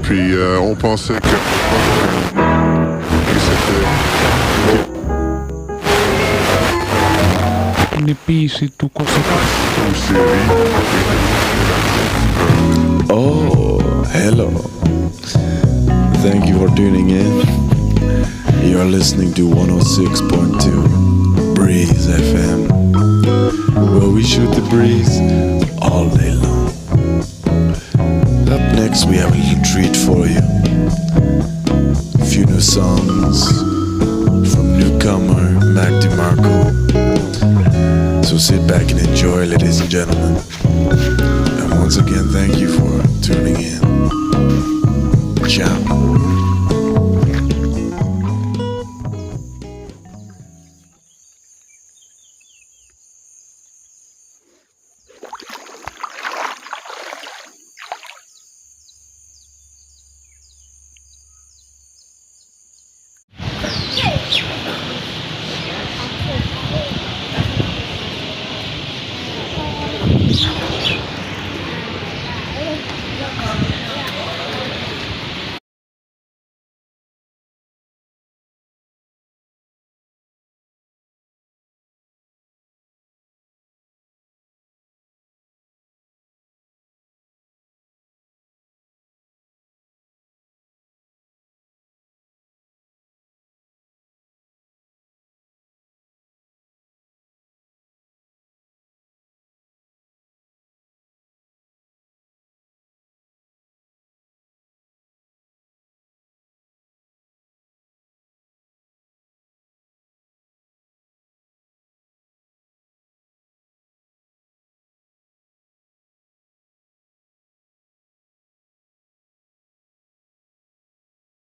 Puis on pensait que c'était une piste tout conséquent. une série. Oh, hello. Thank you for tuning in. You're listening to 106.2 Breeze FM, where we shoot the breeze all day long. Up next, we have a little treat for you. A few new songs from newcomer Mac DeMarco. So sit back and enjoy, ladies and gentlemen. And once again, thank you for tuning in. Ciao.